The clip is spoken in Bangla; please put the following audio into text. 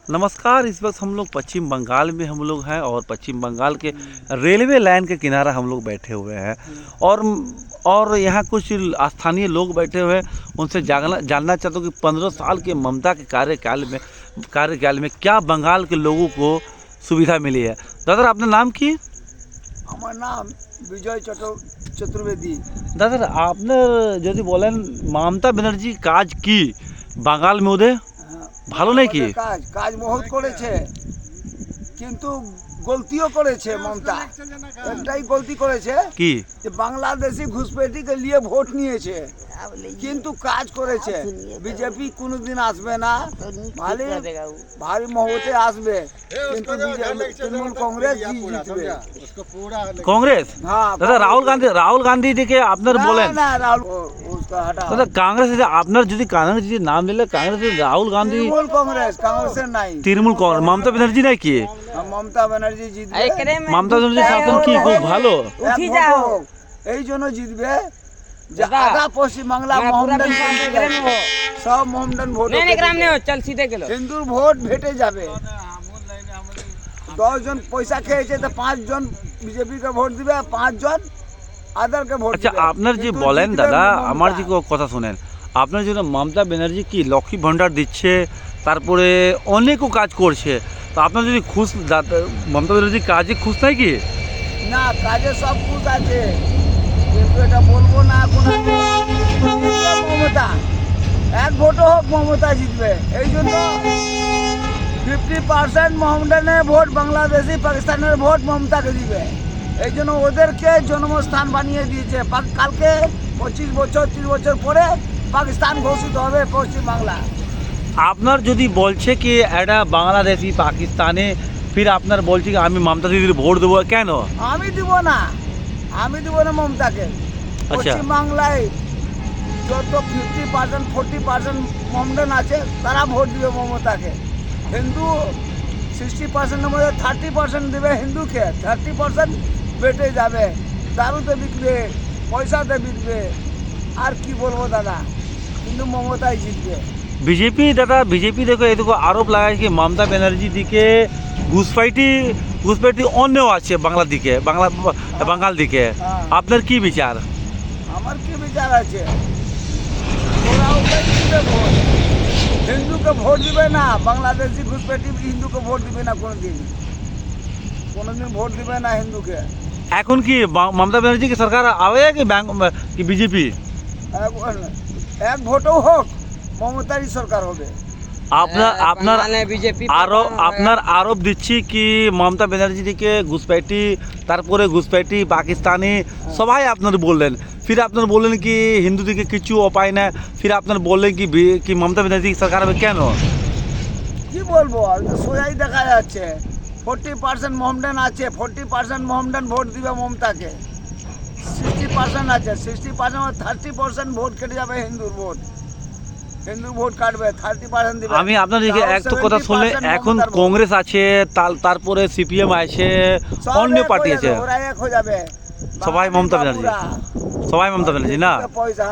नमस्कार। इस वक्त हम लोग पश्चिम बंगाल में हम लोग हैं और पश्चिम बंगाल के रेलवे लाइन के किनारा हम लोग बैठे हुए हैं और यहाँ कुछ स्थानीय लोग बैठे हुए हैं। उनसे जानना चाहता हूँ कि 15 साल के ममता के कार्यकाल में क्या बंगाल के लोगों को सुविधा मिली है। दादा आपका नाम की? আমার নাম বিজয় চতুর্বেদী। दादा आपने যদি বলেন মমতা ব্যানার্জি কাজ কি বাঙাল में ওদের ভালো নাকি? কাজ কাজ বহুত করেছে, কিন্তু গলতিও করেছে। মমতা একটাই গলতি করেছে কি যে বাংলাদেশি ঘুষপেটিকে নিয়ে ভোট নিয়েছে, কিন্তু কাজ করেছে। বিজেপি কোনোদিন আসবে না, ভারী মহতে আসবে, কিন্তু তৃণমূল কংগ্রেস জিতবে। कांग्रेस? हाँ दादा राहुल गांधी দিকে আপনার বলেন না রাহুল उसका हटा। দাদা কাংগ্রেস আপনার যদি কাংগ্রেস যদি নাম নিলে কাংগ্রেস রাহুল গান্ধী তৃণমূল কংগ্রেস, কংগ্রেসের নাই। তৃণমূল কংগ্রেস মমতা ব্যানার্জি নাকি? মমতা ব্যানার্জি জিতবে। মমতা ব্যানার্জি শাসন কি খুব ভালো? উঠি যাও, এই জন্য জিতবে যে আধা পশ্চিম বাংলা মোহামডান সব মোহামডান ভোট चल सीधे गेलो হিন্দুর ভোট ভেটে যাবে। 10 জন পয়সা খেয়েছে তো 5 জন বিজেপিকে ভোট দিবে, 5 জন আদারকে ভোট আচ্ছা দিবে। আপনার যে কিন্তু বলেন জিতবে দাদা মমতা। আমার যে কথা শোনেন, আপনার জন্য মমতা ব্যানার্জি কি লক্ষ্মী ভান্ডার দিচ্ছে, তারপরে অনেকও কাজ করছে, তো আপনার যদি খুশ মমতা ব্যানার্জি কাজে খুশ নাই কি? না, কাজে সব খুশ আছে, কিন্তু এটা বলবো না এখন আমি। জিতবে মমতা, এক ভোটও হোক মমতা জিতবে। এই জন্য 50% মোহামডানের ভোট বাংলাদেশি, পাকিস্তানের ভোট মমতাকে দিবে। এই জন্য ওদেরকে জন্মস্থান বানিয়ে দিয়েছে। কালকে 25 বছর 30 বছর পরে পাকিস্তান ঘোষিত হবে পশ্চিম বাংলা। আপনার যদি বলছে কি এটা বাংলাদেশি পাকিস্তানে, ফির আপনার বলছে কি আমি মমতা দিদির ভোট দেবো, কেন? আমি দিব না, আমি দিব না মমতাকে। আচ্ছা। পশ্চিম বাংলায় যত 50% 40% মোহামডান আছে তারা ভোট দিবে মমতাকে। হিন্দু 60%-এর মধ্যে 30% দেবে হিন্দুকে, 30% বেটে যাবে, দারুতে বিকবে, পয়সাতে বিকবে। আর কি বলবো দাদা, কিন্তু মমতাই জিতবে। बीजेपी दादा बीजेपी देखो ये देखो आरोप लगाए कि ममता बनर्जी दिके घुसपैठी अन्य আছে বাংলা দিকে বাঙাল দিকে, হ্যাঁ। আপনার কি বিচার? আমার কি বিচার আছে, ওরা ওকে দিবে ভোট, হিন্দুকে ভোট দিবে না। বাংলাদেশি ঘুষপেটি হিন্দুকে ভোট দিবে না, কোনোদিন ভোট দিবে না হিন্দুকে। এখন কি মমতা ব্যানার্জি की सरकार आवे कि बीजेपी? এক ভোটও হোক মমতারই সরকার হবে। আপনার আরোপ দিচ্ছি কি মমতা ব্যানার্জি দিকে ঘুসপैठी, তারপরে ঘুসপैठी পাকিস্তানি সবাই আপনার বললেন, फिर আপনার বললেন কি হিন্দু দিকে কিছু উপায় না, फिर আপনার বললেন কি মমতা ব্যানার্জি की सरकार হবে, কেন? কি বলবো, সোজাই দেখা যাচ্ছে 40% মোহামডান আছে, 40% মোহামডান ভোট দিবে মমতাকে। 60% আছে, 60% 30% ভোট কেটে যাবে হিন্দুর ভোট। হিন্দু ভোট কাটবে, 30% দিবে। আমি আপনার দিকে এক তো কথা শুনলে, এখন কংগ্রেস আছে, তারপরে সিপিএম আছে, অন্য পার্টি আছে, ওরা এক হয়ে যাবে। সবাই মমতা ব্যানার্জি, সবাই মমতা ব্যানার্জি না? পয়সা